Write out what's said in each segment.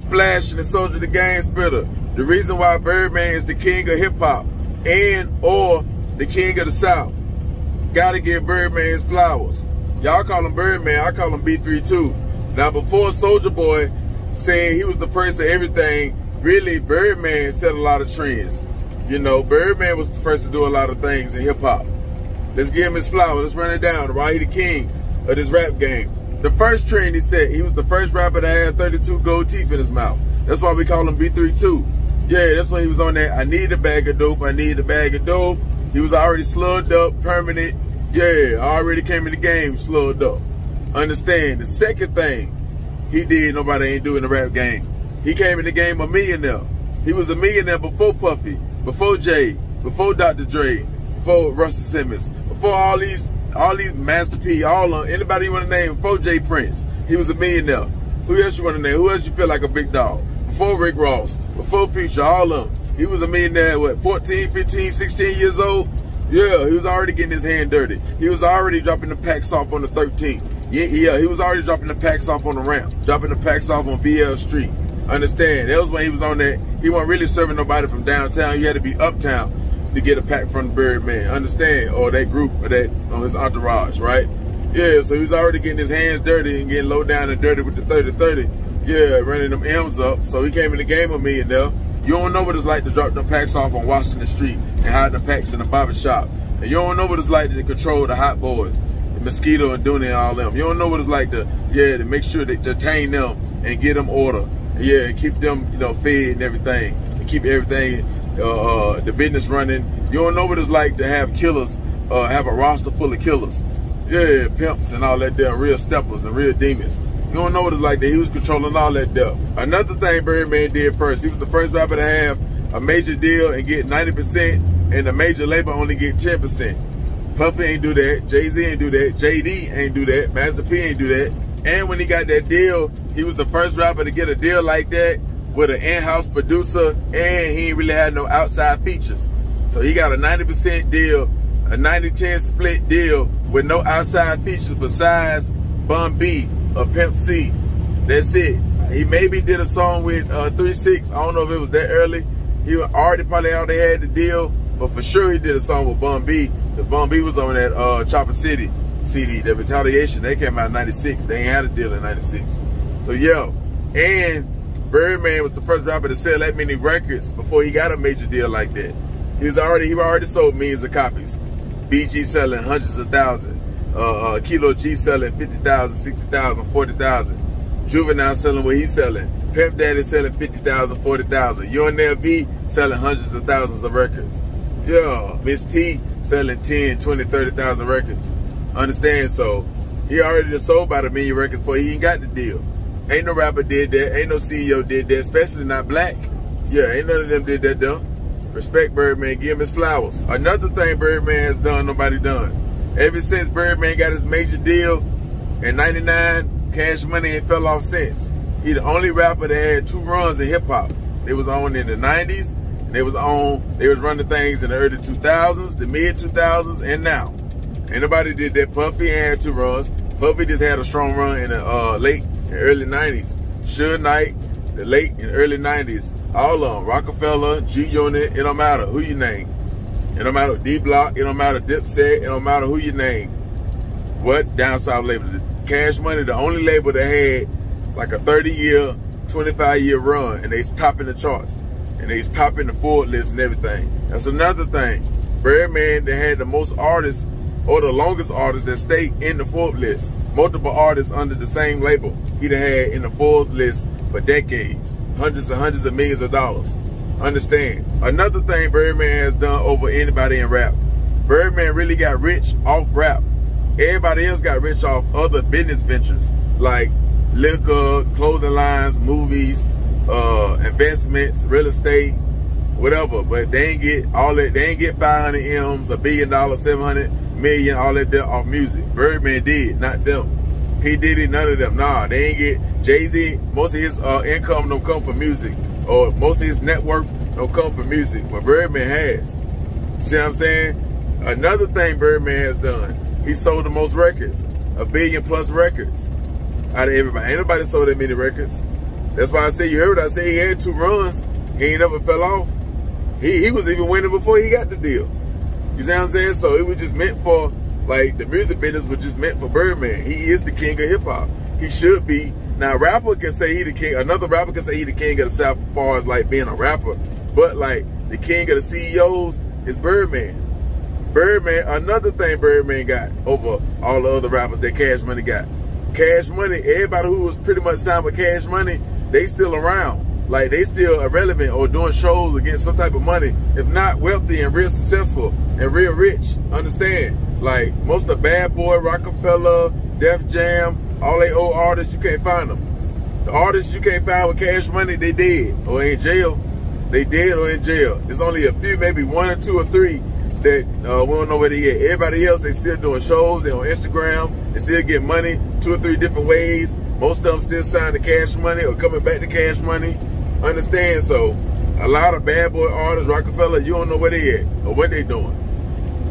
Splashing and Soulja the Game Spitter. The reason why Birdman is the king of hip-hop and or the king of the South. Gotta give Birdman his flowers. Y'all call him Birdman, I call him B32. Now before Soulja Boy said he was the first of everything, really Birdman set a lot of trends. You know, Birdman was the first to do a lot of things in hip-hop. Let's give him his flowers, let's run it down. Why he the king of this rap game. The first trend he set, he was the first rapper to have 32 gold teeth in his mouth. That's why we call him B32. Yeah, that's when he was on that, I need a bag of dope, I need a bag of dope. He was already slugged up, permanent. Yeah, already came in the game slugged up. Understand, the second thing he did nobody ain't do in the rap game. He came in the game a millionaire. He was a millionaire before Puffy, before Jay, before Dr. Dre, before Russell Simmons, before all these Master P, all of them, anybody you want to name, before Jay Prince. He was a millionaire. Who else you want to name? Who else you feel like a big dog? Before Rick Ross, before Future, all of them. He was a millionaire, what, 14, 15, 16 years old? Yeah, he was already getting his hand dirty. He was already dropping the packs off on the 13th. Yeah, he was already dropping the packs off on the ramp, dropping the packs off on BL Street. Understand, that was when he was on that. He wasn't really serving nobody from downtown. You had to be uptown to get a pack from the Birdman. Understand, or that group, or that on his entourage, right? Yeah, so he was already getting his hands dirty and getting low down and dirty with the 30-30. Yeah, running them M's up. So he came in the game with me, and you don't know what it's like to drop them packs off on Washington Street and hide the packs in the barber shop. And you don't know what it's like to control the hot boys, the Mosquito and Dooney and all them. You don't know what it's like to make sure to detain them and get them order. Yeah, and keep them, fed and everything. And keep everything, the business running. You don't know what it's like to have killers, have a roster full of killers. Yeah, pimps and all that there, real steppers and real demons. You don't know what it's like that. He was controlling all that there. Another thing Birdman did first, he was the first rapper to have a major deal and get 90% and the major label only get 10%. Puffy ain't do that, Jay-Z ain't do that, JD ain't do that, Master P ain't do that. And when he got that deal, he was the first rapper to get a deal like that with an in-house producer, and he ain't really had no outside features. So he got a 90% deal, a 90-10 split deal with no outside features besides Bun B or Pimp C. That's it. He maybe did a song with 3-6. I don't know if it was that early. He already probably had the deal, but for sure he did a song with Bun B, because Bun B was on that Chopper City CD, The Retaliation. They came out in 96. They ain't had a deal in 96. So yeah, and Birdman was the first rapper to sell that many records before he got a major deal like that. He already sold millions of copies. BG selling hundreds of thousands. Kilo G selling 50,000, 60,000, 40,000. Juvenile selling what he's selling. Pimp Daddy selling 50,000, 40,000. UNLV selling hundreds of thousands of records. Yeah, Miss T selling 10, 20, 30,000 records. Understand? So he already done sold about 1 million records before he even got the deal. Ain't no rapper did that. Ain't no CEO did that, especially not black. Yeah, ain't none of them did that though. Respect Birdman, give him his flowers. Another thing Birdman has done, nobody done. Ever since Birdman got his major deal in 99, Cash Money ain't fell off since. He the only rapper that had 2 runs in hip hop. They was on in the 90s, and they was running things in the early 2000s, the mid 2000s, and now. Ain't nobody did that. Puffy had 2 runs. Puffy just had a strong run in the late and early 90s. Suge Knight, the late and early 90s. All of them. Rockefeller, G-Unit, it don't matter who you name. It don't matter D-Block, it don't matter Dipset, it don't matter who you name. What? Down South label. Cash Money, the only label that had like a 30-year, 25-year run, and they's topping the charts. And they's topping the Ford list and everything. That's another thing. Birdman, they had the most artists, or the longest artists that stayed in the Forbes list. Multiple artists under the same label he'd had in the Forbes list for decades. Hundreds and hundreds of millions of dollars. Understand. Another thing Birdman has done over anybody in rap. Birdman really got rich off rap. Everybody else got rich off other business ventures like liquor, clothing lines, movies, investments, real estate, whatever. But they ain't get all that. They ain't get 500 M's, $1 billion, 700 million, all that there off music. Birdman did, not them. P. Diddy, none of them. Nah, they ain't get. Jay-Z, most of his income don't come from music, or most of his net worth don't come from music, but Birdman has. See what I'm saying? Another thing Birdman has done, he sold the most records, 1 billion+ records out of everybody. Ain't nobody sold that many records. That's why I say, you heard what I say, he had 2 runs. He ain't never fell off. He was even winning before he got the deal. You see what I'm saying? So it was just meant for, like, the music business was just meant for Birdman. He is the king of hip hop. He should be. Now, a rapper can say he the king. Another rapper can say he the king of the South as far as, like, being a rapper. But, like, the king of the CEOs is Birdman. Birdman, another thing Birdman got over all the other rappers that Cash Money got. Cash Money, everybody who was pretty much signed with Cash Money, they still around. Like, they still irrelevant or doing shows or getting some type of money. If not wealthy and real successful and real rich, understand? Like, most of Bad Boy, Rockefeller, Def Jam, all they old artists, you can't find them. The artists you can't find with Cash Money, they dead or in jail. They dead or in jail. There's only a few, maybe 1 or 2 or 3 that we don't know where they at. Everybody else, they still doing shows. They on Instagram. They still get money 2 or 3 different ways. Most of them still signed to Cash Money or coming back to Cash Money. Understand? So a lot of Bad Boy artists, Rockefeller, you don't know where they at or what they doing.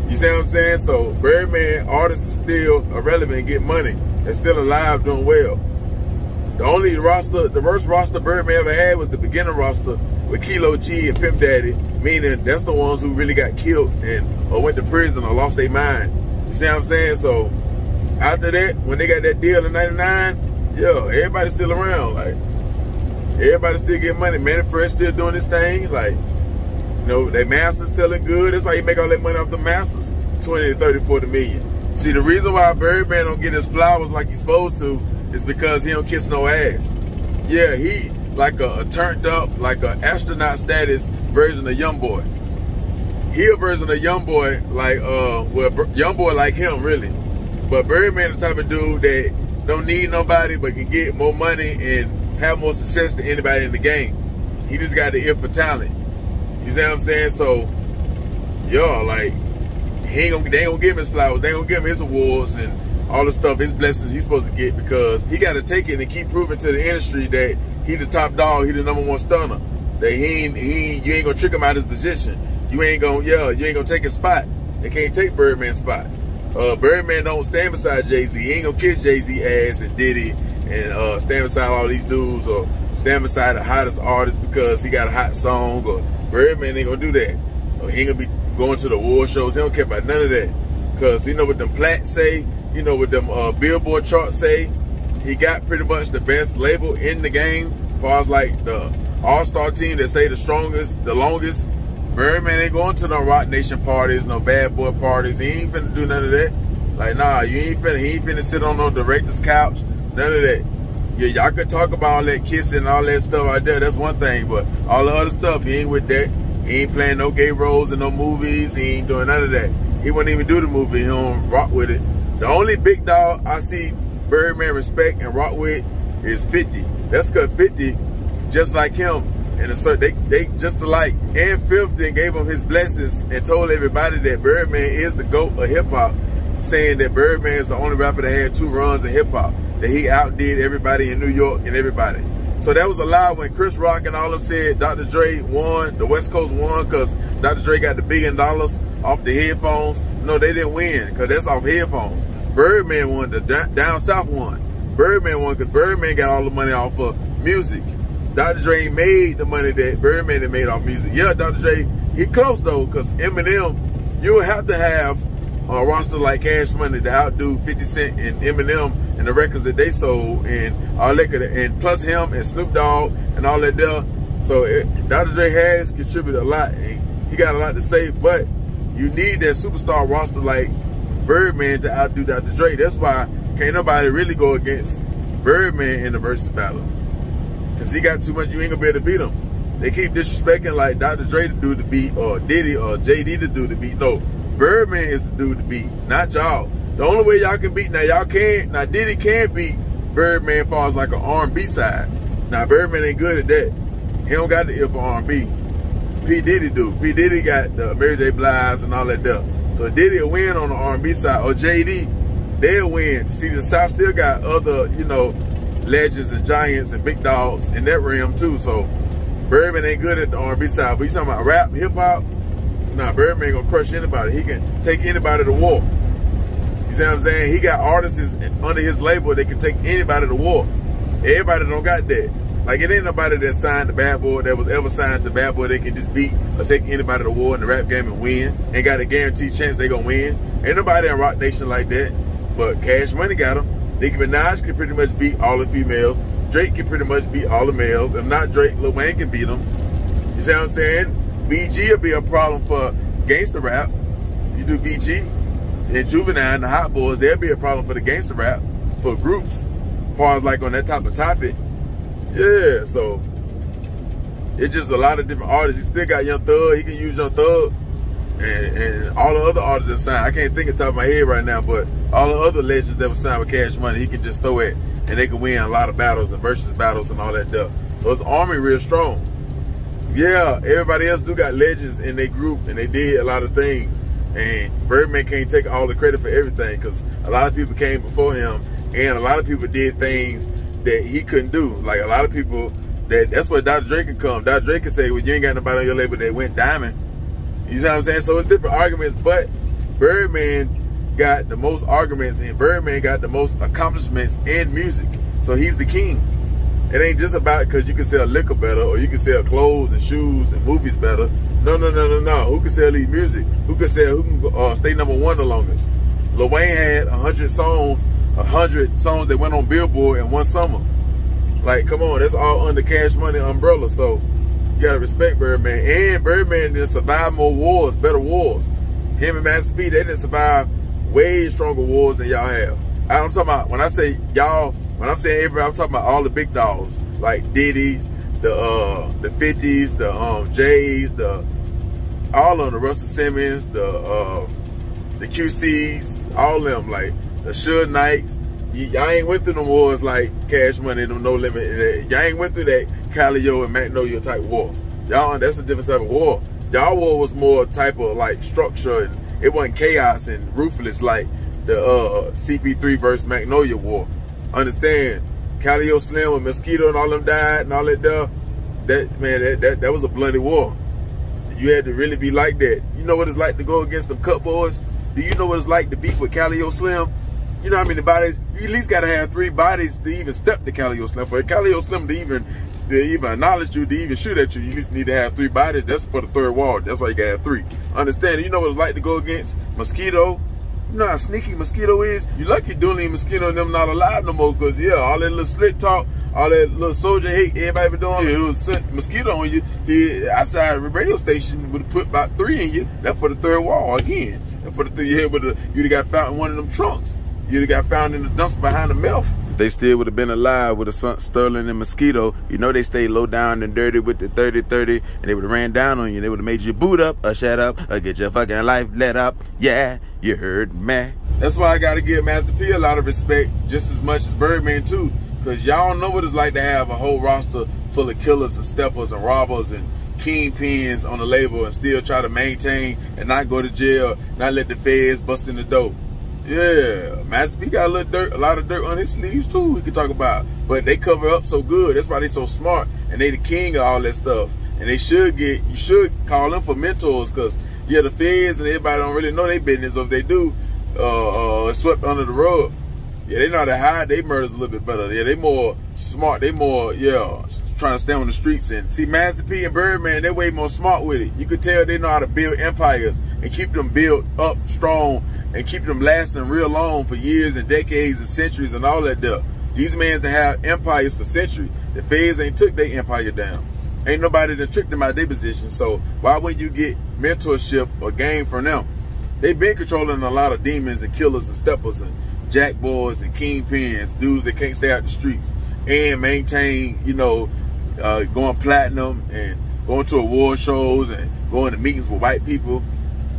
You see what I'm saying? So Birdman artists is still irrelevant and get money. They're still alive, doing well. The only roster, the worst roster Birdman ever had was the beginner roster with Kilo G and Pimp Daddy, meaning that's the ones who really got killed and or went to prison or lost their mind. You see what I'm saying? So after that, when they got that deal in '99, yo, everybody's still around. Like, everybody still getting money. Manny Fresh still doing this thing. Like, you know, their masters selling good. That's why you make all that money off the masters. 20 to 30, 40 million. See, the reason why Birdman don't get his flowers like he's supposed to is because he don't kiss no ass. Yeah, he like a turned up, like a astronaut status version of Youngboy. He a version of Youngboy, like, well, Youngboy like him, really. But Birdman the type of dude that don't need nobody but can get more money and have more success than anybody in the game. He just got the ear for talent. You see what I'm saying? So, yo, like, they ain't gonna give him his flowers. They ain't gonna give him his awards and all the stuff, his blessings he's supposed to get, because he got to take it and keep proving to the industry that he the top dog, he the #1 stunner. That you ain't gonna trick him out of his position. You ain't gonna take his spot. They can't take Birdman's spot. Birdman don't stand beside Jay-Z. He ain't gonna kiss Jay-Z ass and Diddy and stand beside all these dudes or stand beside the hottest artist because he got a hot song. Or Birdman ain't gonna do that. Or he ain't gonna be going to the award shows. He don't care about none of that, because he know what them plats say. You know what them Billboard charts say. He got pretty much the best label in the game as far as like the all-star team that stay the strongest, the longest. Birdman ain't going to no Rock Nation parties, no Bad Boy parties. He ain't finna do none of that. Like, nah, he ain't finna sit on no director's couch. None of that. Yeah, y'all could talk about all that kissing and all that stuff out there. That's one thing. But all the other stuff, he ain't with that. He ain't playing no gay roles in no movies. He ain't doing none of that. He wouldn't even do the movie. He don't rock with it. The only big dog I see Birdman respect and rock with is 50. That's because 50, just like him, and they just alike. And 50 then gave him his blessings and told everybody that Birdman is the GOAT of hip hop, saying that Birdman is the only rapper that had 2 runs in hip hop, that he outdid everybody in New York and everybody. So that was a lie when Chris Rock and all of them said Dr. Dre won, the West Coast won because Dr. Dre got the $1 billion off the headphones. No, they didn't win because that's off headphones. Birdman won, the Down South won. Birdman won because Birdman got all the money off of music. Dr. Dre made the money that Birdman had made off music. Yeah, Dr. Dre, he close though, because Eminem, you would have to have a roster like Cash Money to outdo 50 Cent and Eminem and the records that they sold and all that, and plus him and Snoop Dogg and all that there. So Dr. Dre has contributed a lot. And he got a lot to say, but you need that superstar roster like Birdman to outdo Dr. Dre. That's why can't nobody really go against Birdman in the versus battle, because he got too much. You ain't gonna be able to beat him. They keep disrespecting like Dr. Dre to do the beat or Diddy or JD to do the beat. No, Birdman is the dude to beat, not y'all. The only way y'all can beat, now Diddy can beat Birdman as far as like an R&B side. Now Birdman ain't good at that. He don't got the ear for R&B. P. Diddy do. P. Diddy got the Mary J. Blige and all that stuff. So Diddy will win on the R&B side, or JD, they'll win. See, the South still got other, you know, legends and giants and big dogs in that realm too. So Birdman ain't good at the R&B side. But you talking about rap, hip hop? Nah, Birdman ain't gonna crush anybody. He can take anybody to war. You see what I'm saying? He got artists under his label that can take anybody to war. Everybody don't got that. Like, it ain't nobody that signed to Bad Boy that was ever signed to Bad Boy they can just beat or take anybody to war in the rap game and win. Ain't got a guaranteed chance they gonna win. Ain't nobody in Rock Nation like that. But Cash Money got them. Nicki Minaj can pretty much beat all the females. Drake can pretty much beat all the males. If not Drake, Lil Wayne can beat them. You see what I'm saying? BG will be a problem for gangster rap. You do BG and Juvenile and the Hot Boys, they'll be a problem for the gangster rap, for groups. As far as like on that type of topic. Yeah, so it's just a lot of different artists. He still got Young Thug. He can use Young Thug and all the other artists that signed. I can't think of the top of my head right now, but all the other legends that were signed with Cash Money, he can just throw it and they can win a lot of battles and versus battles and all that stuff. So his army real strong. Yeah, everybody else do got legends in their group and they did a lot of things. And Birdman can't take all the credit for everything because a lot of people came before him and a lot of people did things that he couldn't do. Like a lot of people, that's where Dr. Dre can come. Dr. Dre can say, well, you ain't got nobody on your label that went diamond. You see what I'm saying? So it's different arguments, but Birdman got the most arguments and Birdman got the most accomplishments in music. So he's the king. It ain't just about it because you can sell liquor better or you can sell clothes and shoes and movies better. No. Who can sell these music? Who can stay #1 the longest? Lil Wayne had 100 songs that went on Billboard in one summer. Like, come on, that's all under Cash Money umbrella. So you gotta respect Birdman. And Birdman didn't survive more wars, better wars. Him and Master P, they didn't survive way stronger wars than y'all have. I'm talking about, when I say y'all, when I'm saying everybody, I'm talking about all the big dogs, like Diddy's, the 50s, the J's, all of them, the Russell Simmons, the QC's, all of them, like the Suge Knights. Y'all ain't went through them wars like Cash Money and No Limit. Y'all ain't went through that Calio and Magnolia type war. Y'all, that's a different type of war. Y'all war was more type of like structure, and it wasn't chaos and ruthless like the CP3 versus Magnolia war. Understand? Calio Slim and Mosquito and all them died and all that stuff. That was a bloody war. You had to really be like that. You know what it's like to go against them cut boys? Do you know what it's like to beef with Calio Slim? You know how many bodies? You at least got to have 3 bodies to even step to Calio Slim. For Calio Slim to even acknowledge you, to even shoot at you, you just need to have 3 bodies. That's for the third wall. That's why you got to have 3. Understand? You know what it's like to go against Mosquito? You know how sneaky Mosquito is? You lucky Dooley and Mosquito and them not alive no more, because, yeah, all that little slick talk, all that little soldier hate everybody been doing, it was Mosquito on you. He, outside the radio station, would have put about 3 in you. That's for the third wall again. That's for the 3 you hit with the, you'd have got found in one of them trunks. You'd have got found in the dumpster behind the mouth. They still would have been alive with a Sterling and Mosquito. You know they stayed low down and dirty with the 30-30, and they would have ran down on you. They would have made you boot up or shut up or get your fucking life let up. Yeah, you heard me. That's why I got to give Master P a lot of respect, just as much as Birdman too, because y'all know what it's like to have a whole roster full of killers and steppers and robbers and kingpins on the label and still try to maintain and not go to jail, not let the feds bust in the door. Yeah, Master P got a lot of dirt on his sleeves too we could talk about. But they cover up so good. That's why they so smart. And they the king of all that stuff. And they should you should call them for mentors, because yeah, the feds and everybody don't really know their business. Or if they do, it's swept under the rug. Yeah, they know how to hide their murders a little bit better. Yeah, they more smart. They more, yeah, trying to stay on the streets. And see, Master P and Birdman, they're way more smart with it. You could tell they know how to build empires and keep them built up strong and keep them lasting real long for years and decades and centuries and all that stuff. These men to have empires for centuries. The feds ain't took their empire down. Ain't nobody that tricked them out of their position. So why wouldn't you get mentorship or game from them? They've been controlling a lot of demons and killers and steppers and jack boys and kingpins, dudes that can't stay out the streets and maintain, you know, going platinum and going to award shows and going to meetings with white people,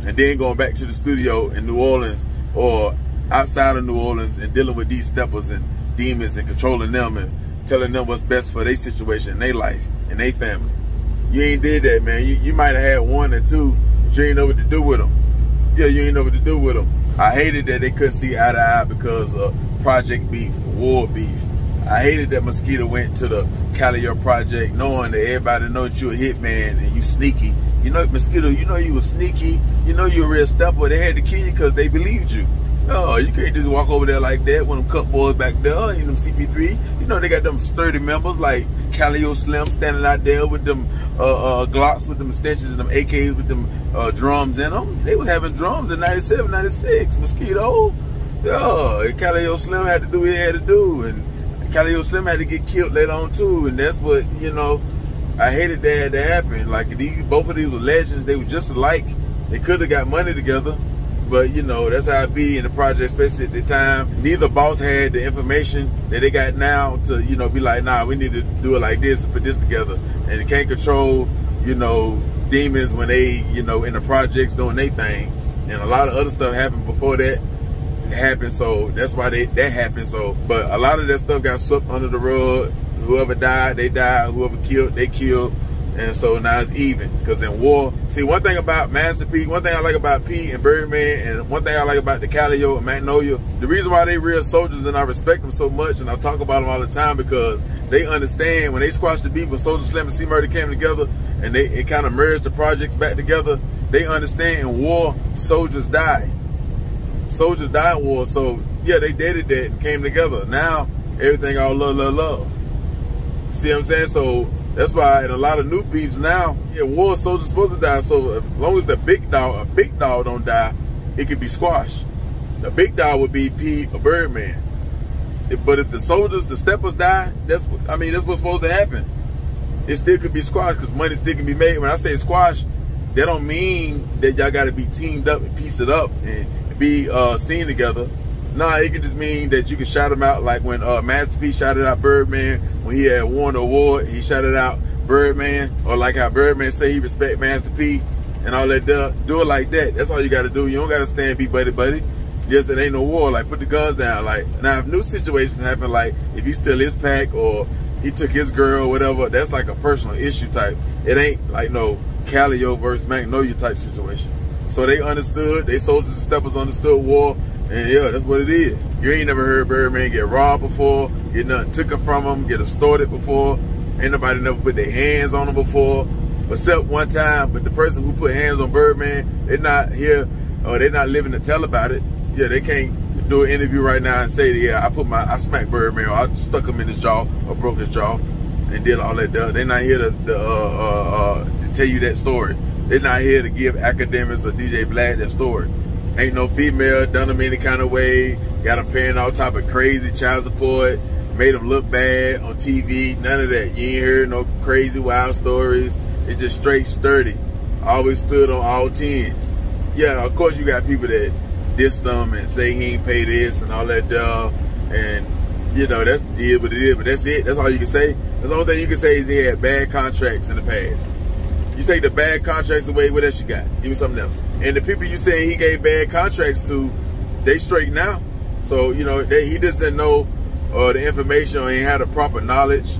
and then going back to the studio in New Orleans or outside of New Orleans and dealing with these steppers and demons and controlling them and telling them what's best for their situation and their life and their family. You ain't did that, man. You might have had 1 or 2, but you ain't know what to do with them. Yeah, you ain't know what to do with them. I hated that they couldn't see eye to eye because of project beef, war beef. I hated that Mosquito went to the Calio project knowing that everybody knows that you're a hitman and you sneaky. You know, Mosquito, you know you were sneaky. You know you're a real stepper. They had to kill you because they believed you. No, you can't just walk over there like that when them cut boys back there, you know, them CP3. You know they got them sturdy members like Calio Slim standing out there with them Glocks, with them extensions, and them AKs with them drums in them. They was having drums in 97, 96. Mosquito. Yeah, Calio Slim had to do what he had to do, and Calio Slim had to get killed later on too, and that's what, you know, I hated that had to happen. Like, both of these were legends. They were just alike. They could have got money together, but you know, that's how it be in the project, especially at the time. Neither boss had the information that they got now to, you know, be like, nah, we need to do it like this and put this together. And they can't control, you know, demons when they, you know, in the projects doing their thing. And a lot of other stuff happened before that happened, so that's why that happened. So, but a lot of that stuff got swept under the rug. Whoever died, they died. Whoever killed, they killed. And so now it's even. Because in war, see, one thing about Master P, one thing I like about P and Birdman, and one thing I like about the Calio and Magnolia, the reason why they real soldiers and I respect them so much and I talk about them all the time, because they understand when they squashed the beef when Soulja Slim and C Murder came together and it kind of merged the projects back together, they understand in war, soldiers die. Soldiers die in war. So yeah, they did that and came together. Now everything all love, love, love. See what I'm saying? So that's why in a lot of new beefs now, in war, soldiers supposed to die. So as long as the big dog, a big dog don't die, it could be squashed. The big dog would be P or Birdman. But if the soldiers, the steppers die, that's what's supposed to happen. It still could be squashed because money still can be made. When I say squash, that don't mean that y'all got to be teamed up and piece it up and be seen together. Nah, it can just mean that you can shout them out, like when Master P shouted out Birdman when he had won the award. He shouted out Birdman, or like how Birdman say he respect Master P and all that. Do it like that. That's all you got to do. You don't got to stand and be buddy buddy. Just it ain't no war. Like, put the guns down. Like, now if new situations happen, like if he steal his pack or he took his girl or whatever, that's like a personal issue type. It ain't like no Calio versus Magnolia type situation. So they understood. They soldiers and steppers understood war. And yeah, that's what it is. You ain't never heard Birdman get robbed before, get nothing taken from him, get extorted before. Ain't nobody never put their hands on him before, except one time. But the person who put hands on Birdman, they're not here, or they're not living to tell about it. Yeah, they can't do an interview right now and say, yeah, I smacked Birdman, or I stuck him in his jaw, or broke his jaw, and did all that. They're not here to tell you that story. They're not here to give academics or DJ Black that story. Ain't no female done them any kind of way, got them paying all type of crazy child support, made them look bad on TV, none of that. You ain't heard no crazy wild stories. It's just straight sturdy. Always stood on all 10s. Yeah, of course you got people that diss them and say he ain't pay this and all that stuff, and you know, that's it, what it is, but that's it. That's all you can say. That's the only thing you can say is he had bad contracts in the past. You take the bad contracts away, what else you got? Give me something else. And the people you saying he gave bad contracts to, they straight now. So, you know, he just didn't know the information, or he had the proper knowledge.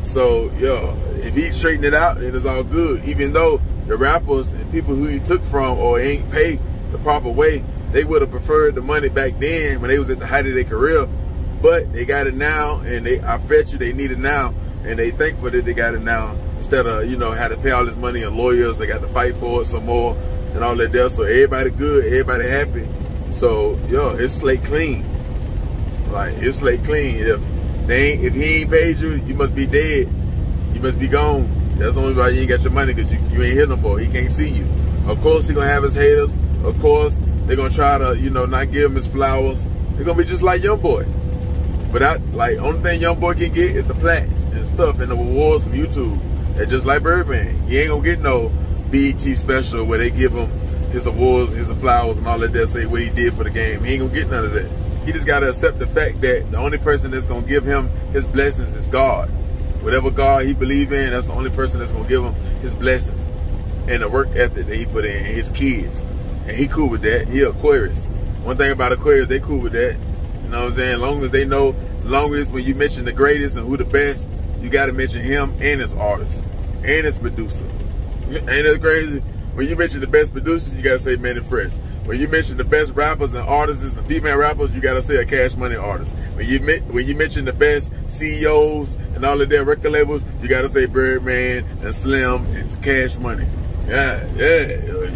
So, yo, if he straightened it out, then it's all good. Even though the rappers and people who he took from or ain't paid the proper way, they would have preferred the money back then when they was at the height of their career. But they got it now, and I bet you they need it now, and they thankful that they got it now. Instead of, you know, had to pay all this money on lawyers, they got to fight for it some more and all that there. So everybody good, everybody happy. So, yo, it's slate clean. Like, it's slate clean. If he ain't paid you, you must be dead. You must be gone. That's the only why you ain't got your money, because you ain't here no more. He can't see you. Of course, he gonna have his haters. Of course, they're gonna try to, you know, not give him his flowers. They're gonna be just like Youngboy. But only thing Youngboy can get is the plaques and stuff and the awards from YouTube. That's just like Birdman. He ain't gonna get no BET special where they give him his awards, his flowers, and all that. They say what he did for the game. He ain't gonna get none of that. He just gotta accept the fact that the only person that's gonna give him his blessings is God. Whatever God he believe in, that's the only person that's gonna give him his blessings and the work ethic that he put in, and his kids. And he cool with that. He Aquarius. One thing about Aquarius, they cool with that. You know what I'm saying? As long as they know, as long as when you mention the greatest and who the best, you got to mention him and his artist and his producer. Ain't that crazy? When you mention the best producers, you got to say Man and Fresh. When you mention the best rappers and artists and female rappers, you got to say a Cash Money artist. When you mention the best CEOs and all of their record labels, you got to say Birdman and Slim and Cash Money. Yeah.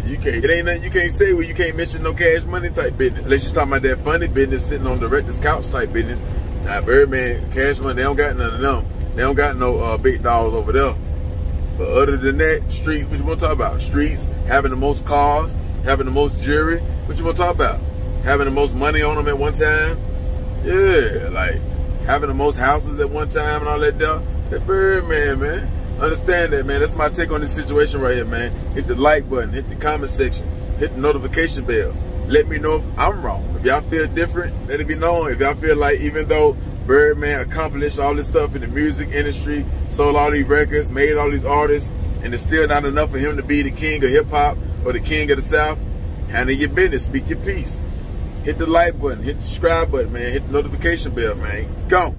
You can't. It ain't nothing you can't say where you can't mention no Cash Money type business. Unless you're talking about that funny business sitting on director's couch type business. Now Birdman, Cash Money, they don't got none of them. They don't got no big dogs over there. But other than that, street, what you want to talk about? Streets, having the most cars, having the most jewelry, what you want to talk about? Having the most money on them at one time? Yeah, like having the most houses at one time and all that stuff. That Birdman, man. Understand that, man. That's my take on this situation right here, man. Hit the like button, hit the comment section, hit the notification bell. Let me know if I'm wrong. If y'all feel different, let it be known. If y'all feel like even though Birdman accomplished all this stuff in the music industry, sold all these records, made all these artists, and it's still not enough for him to be the king of hip-hop or the king of the South, handle your business, speak your piece. Hit the like button, hit the subscribe button, man. Hit the notification bell, man. Go.